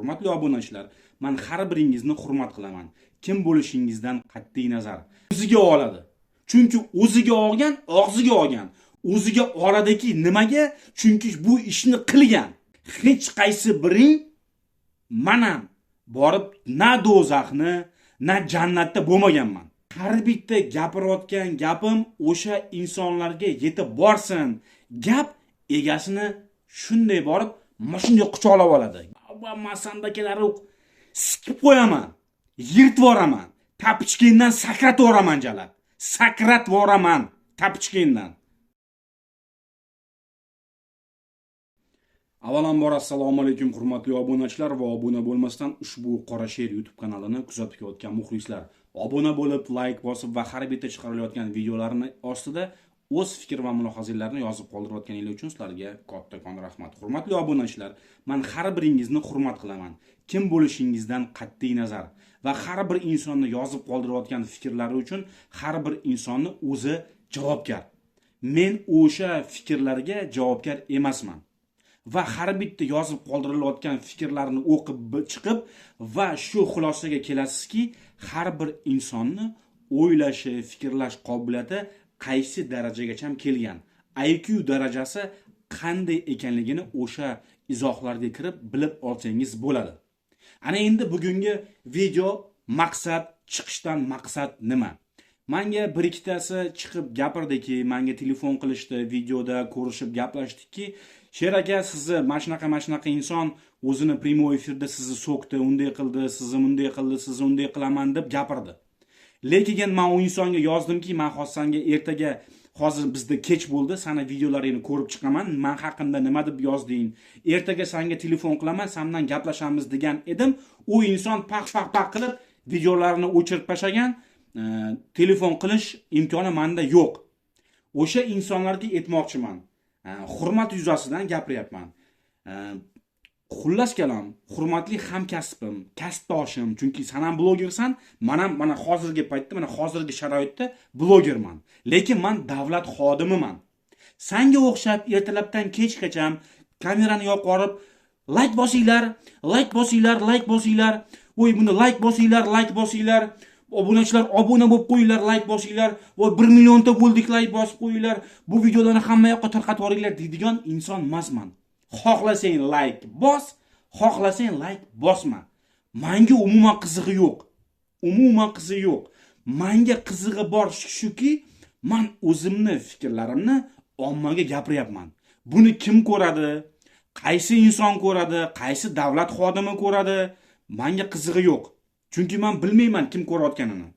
Hurmatli obunachilar, men har biringizni hurmat qilaman. Kim bo'lishingizdan qat'iy nazar. O'ziga oladi. Chunki o'ziga olgan, og'ziga olgan. O'ziga oladiki nimaga? Chunki bu ishni qilgan. Hech qaysi biring mana borib na do'zaxni, na jannatda bo'lmaganman. Har bitta gapirayotgan gapim o'sha insonlarga yetib borsin. Gap egasini shunday borib, shunday quchoqlab oladi. Masandakilarni sikib qo'yaman, yirtib yuboraman, tapichkendan sakratib yuboraman jalab. Sakratib yuboraman tapichkendan. Avvalambor assalomu alaykum hurmatli obunachilar va obuna bo'lmasdan ushbu Qora Sher YouTube kanalini kuzatib kelayotgan muxlislar. Obuna bo'lib, like bosib va har bitta chiqarilayotgan videolarini ostida o'z fikr va mulohazalarini yozib qoldirayotganingiz uchun sizlarga kattakon rahmat. Hurmatli obunachilar, men har biringizni hurmat qilaman. Kim bo'lishingizdan qat'iy nazar va har bir insonni yozib qoldirayotgan fikrlari uchun har bir insonni o'zi javobgar. Men o'sha fikrlarga javobgar emasman. Va har bitta yozib qoldirilayotgan fikrlarni o'qib chiqib va shu xulosaga kelasizki, har bir insonni o'ylashi, fikrlash qobiliyati qaysi darajagacha kelgan, IQ darajasi qanday ekanligini o'sha izohlarga kirib bilib olsangiz bo'ladi. Ana endi bugungi video maqsad, chiqishdan maqsad nima? Menga bir ikkitasi chiqib gapirdiki, menga telefon qilishdi, videoda ko'rishib gaplashdikki, Sher aka, sizni mana shunaqa inson o'zini primoy efirda sizni so'kdi, unday qildi, sizni bunday qildi, sizni unday qilaman deb gapirdi. Lekin men u insonga yozdimki, men hozirga ertaga, hozir bizda kech bo'ldi, sana videolaringni ko'rib chiqaman, men haqimda nima deb yozding, ertaga senga telefon qilaman, sendan gaplashamiz degan edim. U inson paq qilib videolarini o'chirib tashlagan, telefon qilish imkoni menda yo'q. O'sha insonlarga aytmoqchiman. Hurmat yuzasidan gapiryapman. Xullas kalom, hurmatli hamkasbim, kasbdoshim, chunki sen ham blogersan, men ham mana hozirgi paytda, mana hozirgi sharoitda blogerman. Lekin men davlat xodimiman. Senga o'xshab ertalabdan kechgacha kamerani yoqib, like bosinglar. Voy, buni like bosinglar. Obunachilar obuna bo'lib qo'yinglar, like bosinglar. Voy 1 millionta bo'ldik, like bosib qo'yinglar. Bu videolarni hamma yoqqa tarqatib yuboringlar deydigan inson emasman. Xohlasang like bos, xohlasang like bosma. Menga umuman qizig'i yo'q. Menga qizig'i bor shuki, men o'zimni fikrlarimni ommaga gapiryapman. Buni kim ko'radi? Qaysi inson ko'radi? Qaysi davlat xodimi ko'radi? Menga qizig'i yo'q. Chunki men bilmayman kim ko'rayotganini.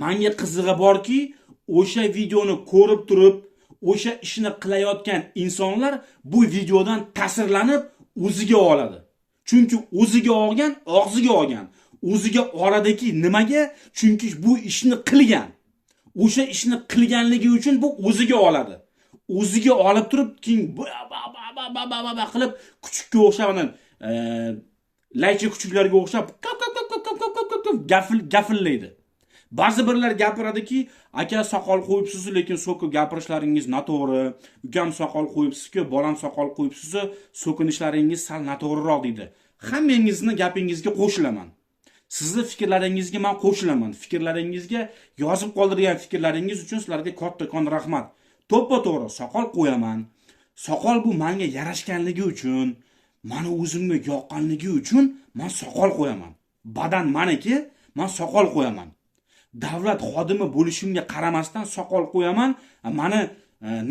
Menga qizig'i borki, o'sha videoni ko'rib turib, o'sha ishni qilayotgan insonlar bu videodan ta'sirlanib o'ziga oladi. Chunki o'ziga olgan, og'ziga olgan. O'ziga oladiki nimaga? Chunki bu ishni qilgan. O'sha ishni qilganligi uchun bu o'ziga oladi. O'ziga olib turib, keyin qilib kuchukka o'xshab, laycha kuchuklarga o'xshab gafillaydi. Ba'zi birlar gapiradiki, aka soqol qo'yibsiz, lekin so'kib gapirishlaringiz noto'g'ri. Ukam soqol qo'yibsiz-ku, bolam soqol qo'yibsiz, so'kinishlaringiz sal noto'g'riroq deydi. Hammangizni gapingizga qo'shilaman. Sizni fikrlaringizga men qo'shilaman. Fikrlaringizga, yozib qoldirgan fikrlaringiz uchun sizlarga kattakon rahmat. To'ppa-to'g'ri soqol qo'yaman. Soqol bu menga yarashganligi uchun, meni o'zimga yoqqanligi uchun men soqol qo'yaman. Badan meniki, men soqol qo'yaman. Davlat xodimi bo'lishimga qaramasdan soqol qo'yaman. Meni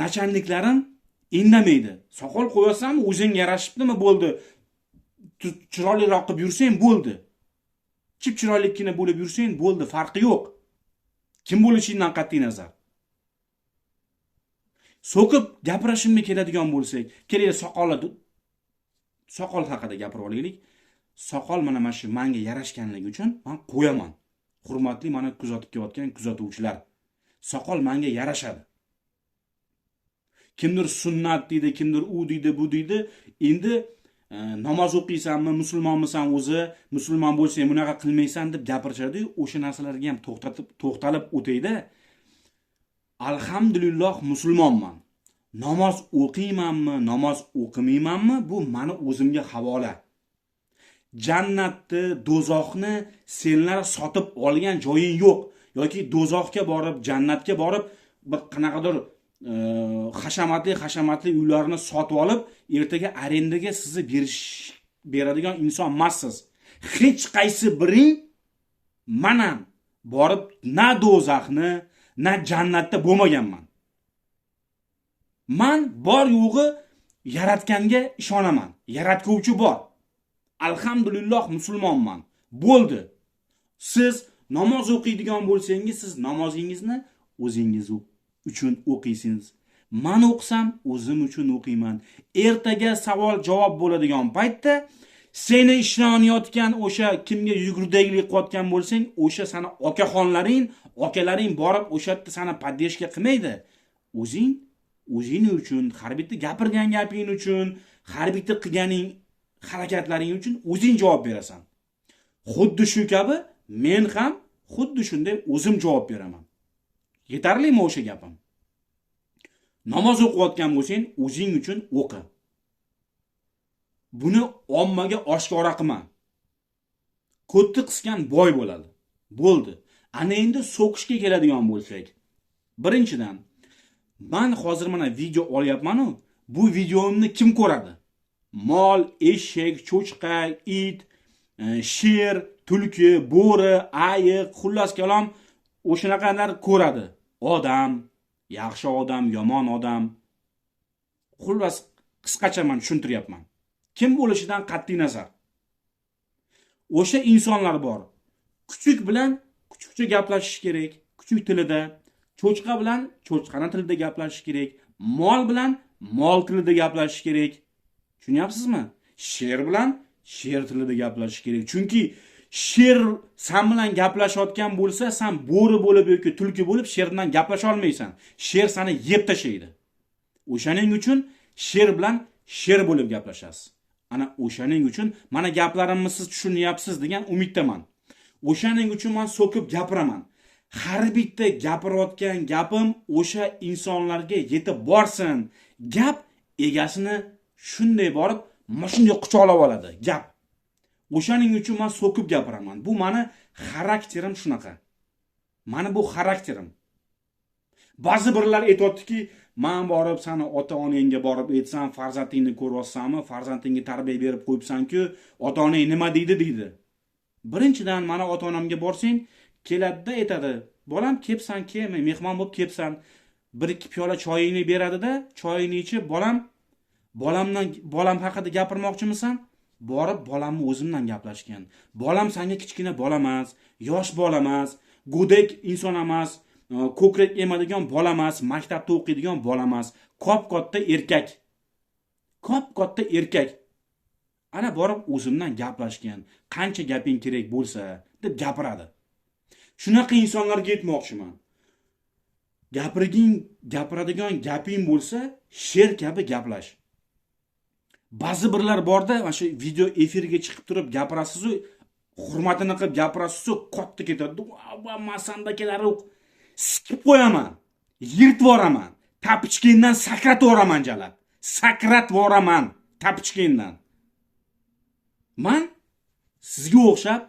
nachalniklarim indamaydi. Soqol qo'yasam, o'zing yarashibdimi bo'ldi. Chiroyliroq qilib yursang bo'ldi. Chip-chiroylikgina bo'lib yursang bo'ldi, farqi yo'q. Kim bo'lishingdan qat'iy nazar. So'kib gapirishimga keladigan bo'lsak, kelaylik soqol haqida gapirib olaylik. Soqol mana shu menga yarashganligi uchun men qo'yaman. Hurmatli meni kuzatib kelayotgan kuzatuvchilar, soqol menga yarashadi. Kimdir sunnat deydi, kimdir u deydi, bu deydi. Endi namoz o'qiysanmi, musulmonmisan o'zi, musulmon bo'lsang bunaqa qilmaysan deb gapirishadi. O'sha narsalarga ham to'xtalib o'taydi. Alhamdulillah musulmonman. Namoz o'qiymanmi, namoz o'qimaymanmi, bu meni o'zimga havola. jannatni, do'zaxni senlar sotib olgan joying yo'q. Yoki do'zaxga borib, jannatga borib bir qanaqadir hashamatli uylarni sotib olib, ertaga arendaga sizni beradigan inson emassiz. Hech qaysi biring mana borib na do'zaxni, na jannatda bo'lmaganman. Man bor yo'g'i yaratganga ishonaman. Yaratguvchi bor. Alhamdulillah musulmonman. Bo'ldi. Siz namoz o'qiydigan bo'lsangiz, siz namozingizni o'zingiz uchun o'qiysiz. Men o'qsam o'zim uchun o'qiyman. Ertaga savol javob bo'ladigan paytda seni ishonayotgan o'sha kimga yugurdaylik qilayotgan bo'lsang, o'sha sana akalaring borib o'sha yerda sana podдержка qilmaydi. O'zing uchun, har bitta gapirgan gaping uchun, har bitta qilganing harakatlaring uchun o'zing javob berasan. Xuddi shu kabi men ham xuddi shunday o'zim javob beraman. Yetarlimi o'sha gapim? Namoz o'qiyotgan bo'lsang, o'zing uchun o'qi. Buni ommaga oshkora qilma. Ko'tti qisgan boy bo'ladi. Bo'ldi. Ana endi so'qishga keladigan bo'lsak, birinchidan men hozir mana video olyapman-ku, bu videomni kim ko'radi? Mol, eshak, cho'chqa, it, sher, tulki, bo'ri, ayiq, xullas kalom o'shanaqalar ko'radi. Odam, yaxshi odam, yomon odam. Xullas qisqacha men tushuntiryapman. Kim bo'lishidan qat'iy nazar. O'sha insonlar bor. Kuchuk bilan kuchukcha gaplashish kerak, kuchuk tilida. Cho'chqa bilan cho'chqaning tilida gaplashish kerak. Mol bilan mol tilida gaplashish kerak. Tushunyapsizmi? Sher bilan sher tilida gaplashish kerak. Chunki sher sen bilan gaplashayotgan bo'lsa, sen bo'ri bo'lib yoki tulki bo'lib sher bilan gaplasha olmaysan. Sher seni yeb tashlaydi. O'shaning uchun sher bilan sher bo'lib gaplashasiz. Ana o'shaning uchun mana gaplarimni siz tushunyapsiz degan umiddaman. O'shaning uchun men so'kib gapiraman. Har bitta gapirayotgan gapim o'sha insonlarga yetib borsin. Gap egasini shunday borib, mana shunday quchoqlab oladi gap. O'shaning uchun men so'kib gapiraman. Bu meni xarakterim shunaqa. Mana bu xarakterim. Ba'zi birlar aytayotdiki, men borib seni ota-onangga borib aytsam, farzandingni ko'ryapsanmi, farzandingga tarbiya berib qo'yibsan-ku, ota-onang nima deydi? Birinchidan mana ota-onamga borsang, keladi-da aytadi, "Bolam, kelibsan, kelma, mehmon bo'lib kelibsan." Bir ikki piyola choyingni beradi-da, choyingni ichib, bolam haqida gapirmoqchimisan? Borib bolamni o'zimdan gaplashgan. Bolam senga kichkina bola emas, yosh bola emas, go'dak inson emas, ko'krak emadigan bola emas, maktabda o'qiydigan bola emas, kop-katta erkak. Kop-katta erkak. Ana borib o'zimdan gaplashgan. Qancha gaping kerak bo'lsa deb gapiradi. Shunaqa insonlarga aytmoqchiman. Gapiradigan gaping bo'lsa, sher kabi gaplash. Ba'zi birlar borda, mana shu video efirga chiqib turib gapirasiz-ku, hurmatini qilib gapirasiz-ku, katta ketadi. Va masandakalari sikib qo'yaman, yirtib yuboraman, tapichkendan sakratib yuboraman jalab. Sakratib yuboraman tapichkendan. Men sizga o'xshab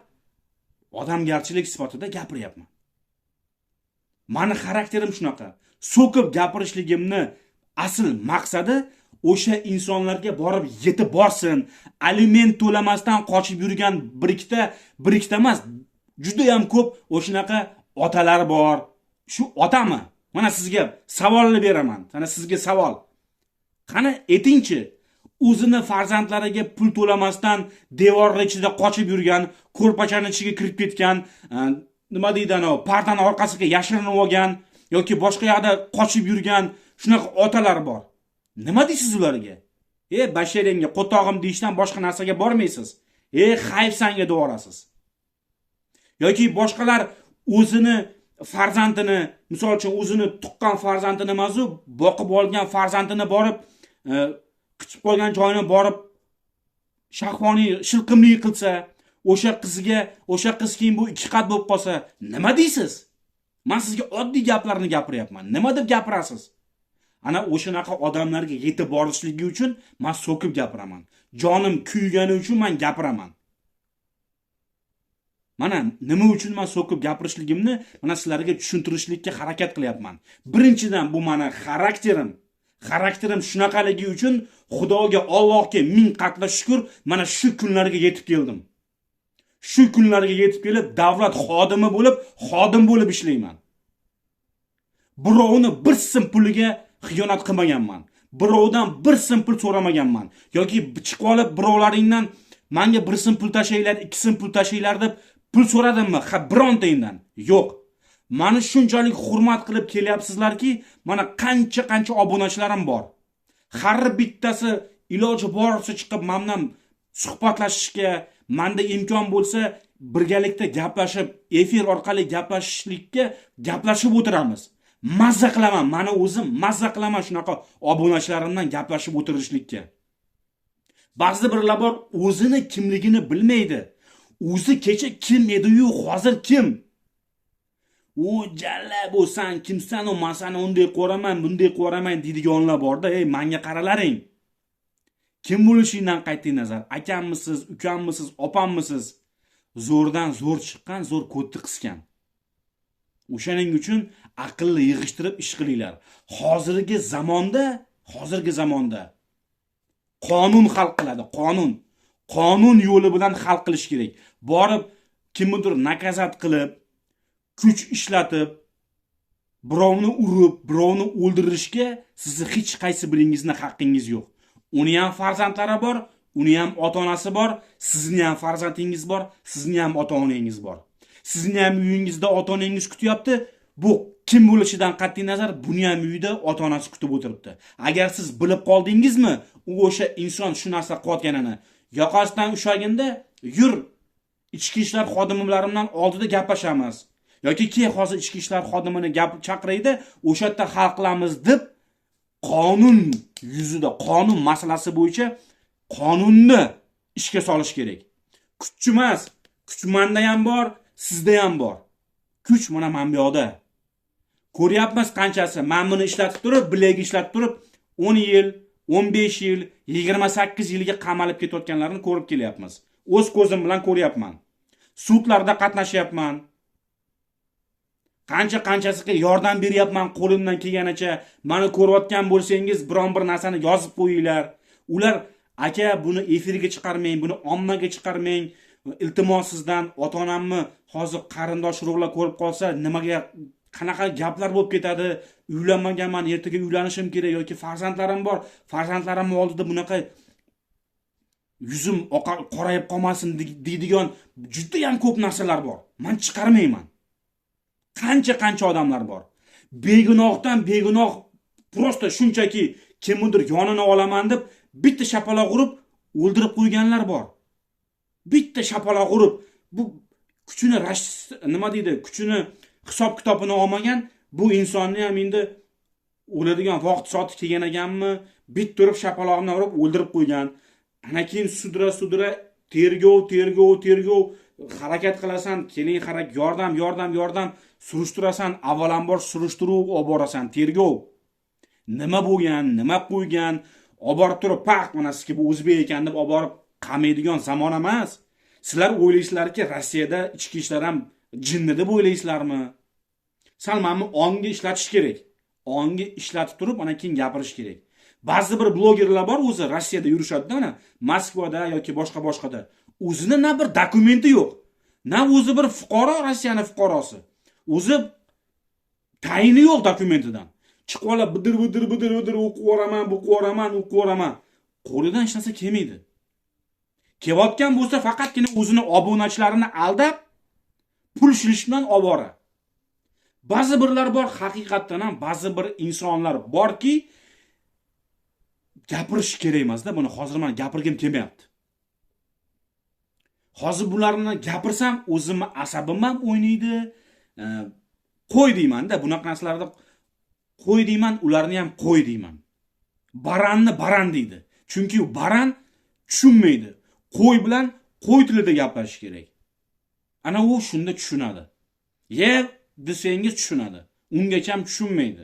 odamgarchilik sifatida gapiryapman. Meni xarakterim shunaqa. So'kib gapirishligimni asl maqsadi o'sha insonlarga borib yetib borsin. Aliment to'lamasdan qochib yurgan bir ikkita emas, juda ham ko'p o'shanaqa otalar bor. Shu otami? Mana sizga savolni beraman. Mana sizga savol. Qani aytingchi, o'zini farzandlariga pul to'lamasdan devorlar ichida qochib yurgan, ko'rpachaning ichiga kirib ketgan, nima deydi ana, partaning orqasiga yashirinib olgan yoki boshqa yoqda qochib yurgan shunaqa otalar bor. Nima deysiz ularga? Basharangga qo'tog'im deyishdan boshqa narsaga bormaysiz. Xayf sanga deb yorasiz. Yoki boshqalar o'zini farzandini, misol uchun o'zini tuqqan farzandini emas-u, boqib olgan farzandini borib, qichib qolgan joyini borib shahvoniy, shilqimlik qilsa, o'sha qiz keyin bu ikki qat bo'lib qolsa, nima deysiz? Men sizga oddiy gaplarni gapiryapman. Nima deb gapirasiz? Ana o'shanaqa odamlarga yetib borishligi uchun men so'kib gapiraman. Jonim kuygani uchun men gapiraman. Mana nima uchun men so'kib gapirishligimni mana sizlarga tushuntirishlikka harakat qilyapman. Birinchidan bu meni xarakterim. Xarakterim shunaqaligi uchun Xudoga, Allohga ming qatla shukr, mana shu kunlarga yetib keldim. Shu kunlarga yetib kelib, davlat xodimi bo'lib, xodim bo'lib ishlayman. Birovni bir sim puliga xiyonat qilmaganman. Birovdan bir sim pul so'ramaganman. Yoki chiqib olib birovlaringdan menga bir sim pul tashaylar, ikki sim pul tashaylar deb pul so'radimmi? Ha, birontaydan. Yo'q. Meni shunchalik hurmat qilib kelyapsizlarki, mana qancha obunachilarim bor. Har bittasi iloji boricha chiqib mendan suhbatlashishga, menda imkon bo'lsa birgalikda gaplashib, efir orqali gaplashishlikka gaplashib o'tiramiz. Mazza qilaman, meni o'zim mazza qilaman shunaqa obunachilarimdan gaplashib o'tirishlikka. Ba'zi birlar bor, o'zini kimligini bilmaydi. O'zi kecha kim edi-yu, hozir kim? U jalla bo'lsan, kimsan u, men seni unday qo'raman, bunday qo'raman deydiganlar bor-da. Ey, menga qaralaring. Kim bo'lishingdan qat'iy nazar, akammisiz, ukammisiz, opammisiz? Zo'rdan zo'r chiqqan, zo'r ko'tni qisgan. O'shaning uchun aqlli yig'ishtirib ish qilinglar. Hozirgi zamonda qonun hal qiladi, qonun. Qonun yo'li bilan hal qilish kerak. Borib kimnidir nakazat qilib, kuch ishlatib, birovni urib, birovni o'ldirishga sizni hech qaysi biringizni haqqingiz yo'q. Uni ham farzandlari bor, uni ham ota-onasi bor, sizni ham farzandingiz bor, sizni ham ota-onangiz bor. Sizni ham uyingizda ota-onangiz kutyapti. Bu kim bo'lishidan qat'iy nazar, buni ham uyida ota-onasi kutib o'tiribdi. Agar siz bilib qoldingizmi, u o'sha inson shu narsa qilayotganini, yoqasidan ushlaginda, yur, ichki ishlar xodimlarimdan oldida gaplashamiz. Yoki hozir ichki ishlar xodimini chaqiraydi, o'sha yerda hal qilamiz deb qonun yuzida, qonun masalasi bo'yicha qonunni ishga solish kerak. Kuch emas, kuch menda ham bor, sizda ham bor. Kuch mana men bu yoqda. Ko'ryapmiz qanchasi. Men buni ishlatib turib, bilegiga ishlatib turib 10 yil, 15 yil, 28 yilga qamalib ketayotganlarni ko'rib kelyapmiz. O'z ko'zim bilan ko'ryapman. Sudlarda qatnashyapman. Qanchasiga yordam beryapman qo'limdan kelganicha. Meni ko'rayotgan bo'lsangiz, biron bir narsani yozib qo'yinglar. Ular aka buni efirga chiqarmang, buni ommaga chiqarmang. Iltimos sizdan, ota-onamni hozir qarindosh urug'lar ko'rib qolsa, nimaga qanaqa gaplar bo'lib ketadi? Uylanmaganman, ertaga uylanishim kerak yoki farzandlarim bor. Farzandlarim oldida bunaqa yuzim qorayib qolmasin deydigan juda ham ko'p narsalar bor. Men chiqarmayman. Qancha odamlar bor. Begunohdan begunoh prosta shunchaki kimnidir yonini olaman deb bitta shapaloq urib o'ldirib qo'yganlar bor. Bitta shapaloq urib, bu kuchini nima deydi, kuchini hisob kitobini olmagan bu insonni ham endi o'ladigan vaqt soati kelgan ekanmi, bitta turib shapaloqni urib o'ldirib qo'ygan. Ana keyin sudra tergov harakat qilasan, keling yordam surishtirasan, avvalambor surishtiruv olib borasan, tergov. Nima bo'lgan, nima qo'ygan, olib borib turib paq mana sizga bu o'zbek ekan deb olib borib qamaydigan zamon emas. Sizlar o'ylaysizlarki, Rossiyada ichki ishlar ham jinni deb o'ylaysizlarmi? Salmanni ongi ishlatish kerak. Ongi ishlatib turib, ana keyin gapirish kerak. Ba'zi bir blogerlar bor, o'zi Rossiyada yurishadi, mana Moskvada yoki boshqa. O'zini na bir dokumenti yo'q. Na o'zi bir fuqaro, Rossiyaning fuqarosi. O'zi tayini yo'q dokumentidan. Chiqib olib bidir o'qib o'raman. Qo'lidan hech narsa kelmaydi. Kelayotgan bo'lsa faqatgina o'zini obunachilarini aldab, pul shilishdan ovora. Ba'zi birlar bor, haqiqatdan ham ba'zi bir insonlar borki, gapirish kerak emas-da, buni hozir men gapirgim kelmayapti. Hozir bularni gapirsam, o'zimni asabim ham o'ynaydi. Qo'y deyman-da, bunaqa narsalarda qo'y deyman, ularni ham qo'y deyman. Baranni baran deydi. Chunki u baran tushunmaydi. Qo'y bilan qo'y tilida gaplashish kerak. Ana u shunda tushunadi. Desangiz tushunadi. Ungacha ham tushunmaydi.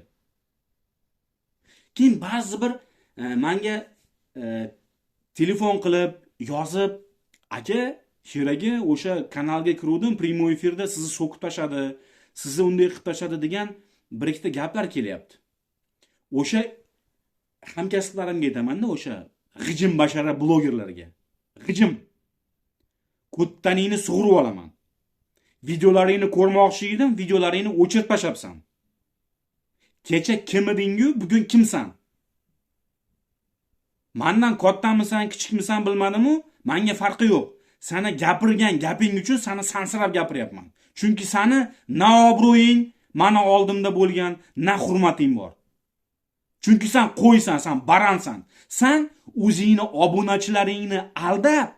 Keyin ba'zi bir menga telefon qilib, yozib, aka, Keragi o'sha kanalga kiruvdim, prямой efirda sizni so'kib tashadi, sizni unday qilib tashadi degan bir ikkita gaplar kelyapti. O'sha hamkasblarimga aytaman-da, o'sha g'ijim bashara blogerlarga. G'ijim. Ko'ttaningni sug'urib olaman. Videolaringni ko'rmoqchi edim, videolaringni o'chirib tashlabsan. Kecha kim eding-ku, bugun kimsan? Mendan kattamisan, kichikmisan bilmadim-u, menga farqi yo'q. Sana gapirgan gaping uchun seni sansirab gapiryapman. Chunki seni na obro'ying meni oldimda bo'lgan, na hurmating bor. Chunki sen qo'ysan, sen baransan. Sen o'zingni obunachilaringni aldab,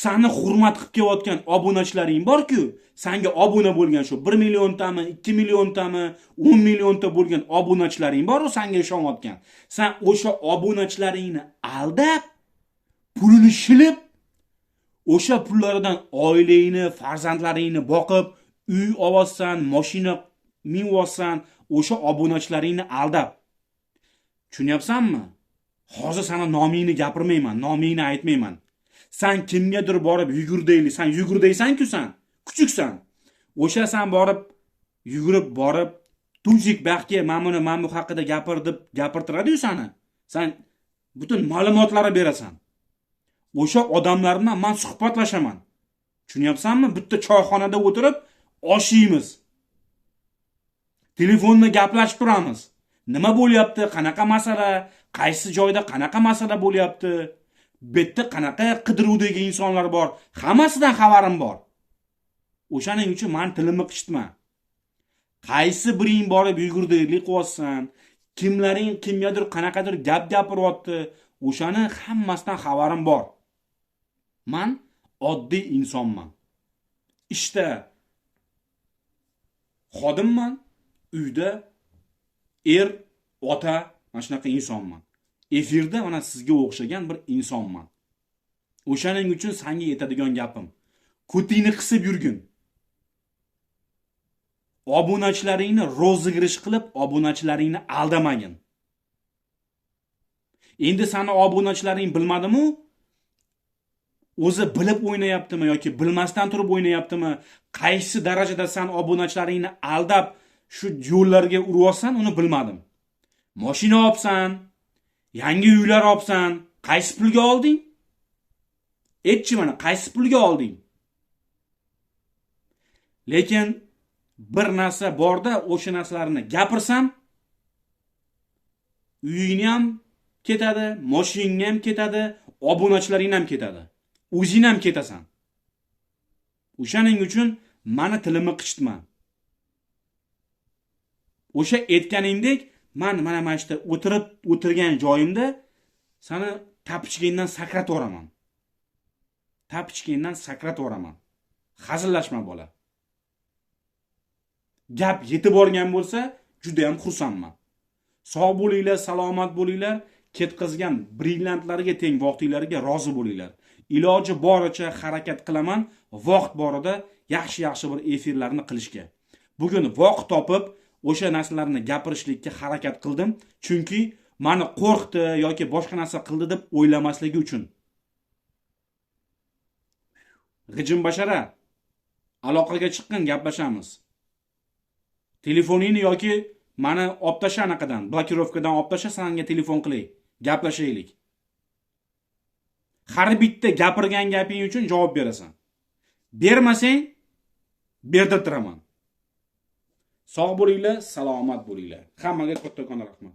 seni hurmat qilib kelayotgan obunachilaring bor-ku, senga obuna bo'lgan shu 1 milliontami, 2 milliontami, 10 millionta bo'lgan obunachilaring bor-ku, senga ishonayotgan. Sen o'sha obunachilaringni aldab, pulini shilib, o'sha pullardan oilangni, farzandlaringni boqib, uy olsan, mashina minib o'sha obunachilaringni aldab. Tushunyapsanmi? Hozir sana nomingni gapirmayman, nomingni aytmayman. Sen kimgadir borib yugurdayli, sen yugurdaysan-ku sen, kuchuksan. O'sha sen borib yugurib borib, Tunjik baxtga men bu haqida gapir deb gapirtiradi-yu seni. Sen butun ma'lumotlarni berasan. O'sha odamlar bilan men suhbatlashaman. Tushunyapsanmi? Bitta choyxonada o'tirib osh yeymiz. Telefonda gaplashib turamiz. Nima bo'lyapti? Qanaqa masala? Qaysi joyda qanaqa masala bo'lyapti? Bu yerda qanaqa qidiruvdagi insonlar bor? Hammasidan xabarim bor. O'shaning uchun men tilimni qichitma. Qaysi biring borib yugurdaylik qilyapsan? Kimlaring kimgadir qanaqadir gap gapiryapti? O'shani hammasidan xabarim bor. Men oddiy insonman. Ishda xodimman, uyda ota, mana shunaqa insonman. Efirda mana sizga o'xshagan bir insonman. O'shaning uchun senga yetadigan gapim. Ko'tingni qisib yurgin. Obunachilaringni rozigirish qilib, obunachilaringni aldamagin. Endi seni obunachilaring bilmadimi? O'zi bilib o'ynayaptimi yoki bilmasdan turib o'ynayaptimi? Qaysi darajada sen obunachilaringni aldab shu yo'llarga uryapsan, uni bilmadim. Mashina olibsan, yangi uylar olibsan, qaysi pulga olding? Aytchi mana, qaysi pulga olding? Lekin bir narsa borda, o'sha narsalarni gapirsam, uying ham ketadi, mashinang ham ketadi, obunachilaring ham ketadi. O'zing ham ketasan. O'shaning uchun meni tilimni qichitma. O'sha aytganingdek, men mana shu o'tirgan joyimda seni tapichkangdan sakratib yuboraman. Tapichkangdan sakratib yuboraman. Hazillashma bola. Gap yetib borgan bo'lsa, juda ham xursandman. Sog' bo'linglar, salomat bo'linglar, ketkazgan brilliantlarga teng vaqtinglarga rozi bo'linglar. Iloji boricha harakat qilaman, vaqt borida yaxshi bir efirlarni qilishga. Bugun vaqt topib o'sha narsalarni gapirishlikka harakat qildim, chunki meni qo'rqdi yoki boshqa narsa qildi deb o'ylamasligi uchun. G'ijim bashara, aloqaga chiqqin, gaplashamiz. Telefoningni yoki meni olib tasha anaqadan, blokirovkadan olib tasha, senga telefon qilay, gaplashaylik. Har bitta gapirgan gaping uchun javob berasan. Bermasang, berdirtiraman. Sog' bo'linglar, salomat bo'linglar. Hammaga kattakon rahmat.